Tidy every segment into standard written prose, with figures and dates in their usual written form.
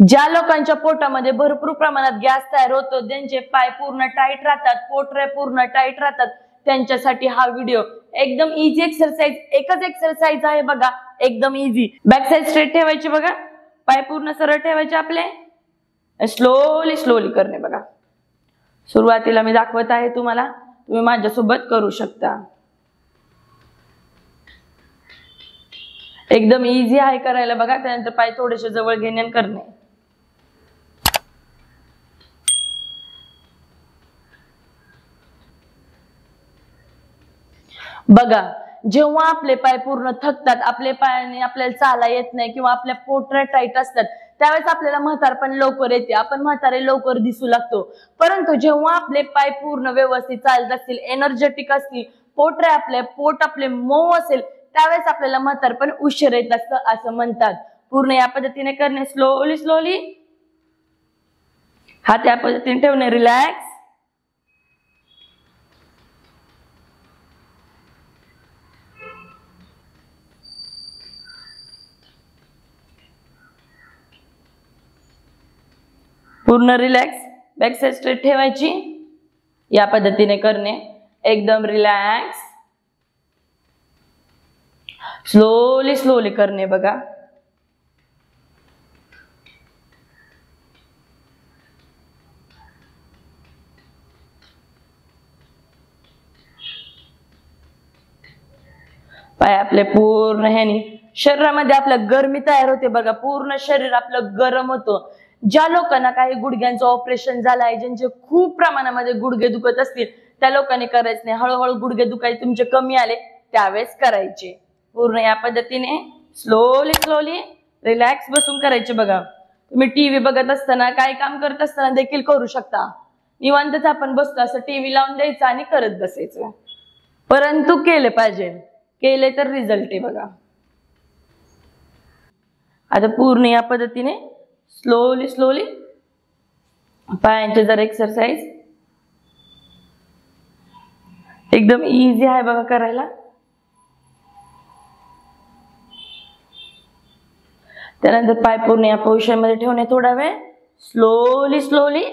ज्या लोकांच्या पोटामध्ये भरपूर प्रमाणात गॅस तयार होतो, ज्यांचे पाय पूर्ण टाईट राहतात, पोटरे पूर्ण टाईट राहतात, त्यांच्यासाठी हा व्हिडिओ एकदम इझी एक्सरसाइज, एकच एक्सरसाइज आहे बघा, एकदम इझी। बॅक साइड स्ट्रेट ठेवायची बघा, पाय पूर्ण सरळ ठेवायचे आपले, स्लोली स्लोली करणे बघा। सुरुवातीला मी दाखवत आहे तुम्हाला, तुम्ही माझ्यासोबत करू शकता। एकदम इझी आहे करायला बघा। त्यानंतर पाय थोडेसे जवळ घेणे आणि करणे। बघा, जेव्हा आपले पाय पूर्ण थकतात, आपले पायाने आपल्याला चाला येत नाही किंवा आपल्या पोटऱ्या टाईट असतात, त्यावेळेस आपल्याला म्हातारपण लवकर येते, आपण म्हातारे लवकर दिसू लागतो। परंतु जेव्हा आपले पाय पूर्ण व्यवस्थित चालत असतील, एनर्जेटिक असतील, पोट आपले मऊ असेल, त्यावेळेस आपल्याला म्हातारपण उशीर येत असतं असं म्हणतात। पूर्ण या पद्धतीने करणे, स्लोली स्लोली, हात या पद्धतीने ठेवणे, रिलॅक्स। पूर्ण रिलॅक्स, बॅक साइड स्ट्रेट ठेवायची, या पद्धतीने करणे, एकदम रिलॅक्स, स्लोली स्लोली करणे बघा। पाय आपले पूर्ण ह्यानी, शरीरामध्ये आपल्या गरमी तयार होते बघा, पूर्ण शरीर आपलं गरम होतं। ज्या लोकांना काही गुडघ्यांचं ऑपरेशन झालं आहे, ज्यांचे खूप प्रमाणामध्ये गुडघे दुखत असतील, त्या लोकांनी करायचं नाही। हळूहळू गुडघे दुखायचे तुमचे कमी आले त्यावेळेस करायचे। पूर्ण या पद्धतीने स्लोली स्लोली रिलॅक्स बसून करायचे बघा। तुम्ही टीव्ही बघत असताना, काय काम करत असताना देखील करू शकता। निवांतच आपण बसतो, असं टीव्ही लावून द्यायचं आणि करत बसायचं, परंतु केले पाहिजे, केले तर रिझल्ट आहे बघा। आता पूर्ण या पद्धतीने स्लोली स्लोली पायांचे जर एक्सरसाइज, एकदम इझी आहे बघा करायला। त्यानंतर पाय पूर्ण या पोझिशन मध्ये ठेवणे, थोडा वेळ स्लोली स्लोली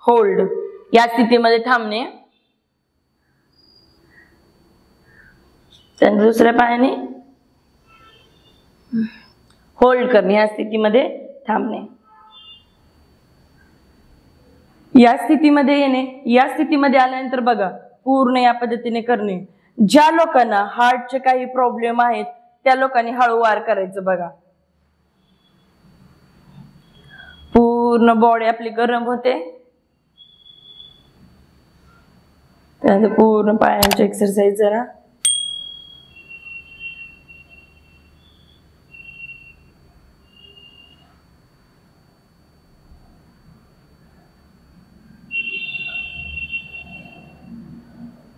होल्ड, या स्थितीमध्ये थांबणे। त्यानंतर दुसऱ्या पायाने होल्ड करणे, या स्थितीमध्ये थांबणे, या स्थितीमध्ये येणे। या स्थितीमध्ये आल्यानंतर बघा, पूर्ण या पद्धतीने करणे। ज्या लोकांना हार्टचे काही प्रॉब्लेम आहेत, त्या लोकांनी हळूवार करायचं बघा। पूर्ण बॉडी आपली गरम होते। त्यानंतर पूर्ण पायांची एक्सरसाइज जरा,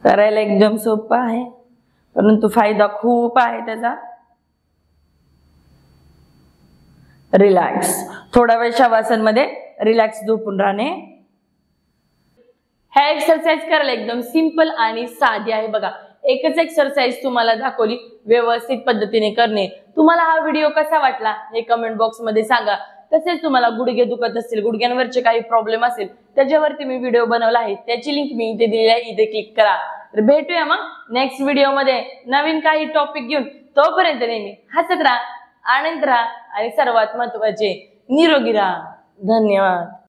करायला एकदम सोपं आहे, परंतु फायदा खूप आहे त्याचा। रिलॅक्स, थोडा वेळ शवासन मध्ये रिलॅक्स झोपून राहणे। ह्या एक्सरसाइज करायला एकदम सिंपल आणि साधी आहे बघा। एकच एक्सरसाइज तुम्हाला दाखवली, व्यवस्थित पद्धतीने करणे। तुम्हाला हा व्हिडिओ कसा वाटला हे कमेंट बॉक्स मध्ये सांगा। तसेच तुम्हाला गुडघे दुखत असतील, गुडघ्यांवरचे काही प्रॉब्लेम असेल, त्याच्यावरती मी व्हिडिओ बनवला आहे, त्याची लिंक मी इथे दिलेली आहे, इथे क्लिक करा। तर भेटूया मग नेक्स्ट व्हिडिओ मध्ये नवीन काही टॉपिक घेऊन। तोपर्यंत नेहमी हसत राहा, आनंद राहा आणि सर्वात महत्त्वाचे निरोगी राहा। धन्यवाद।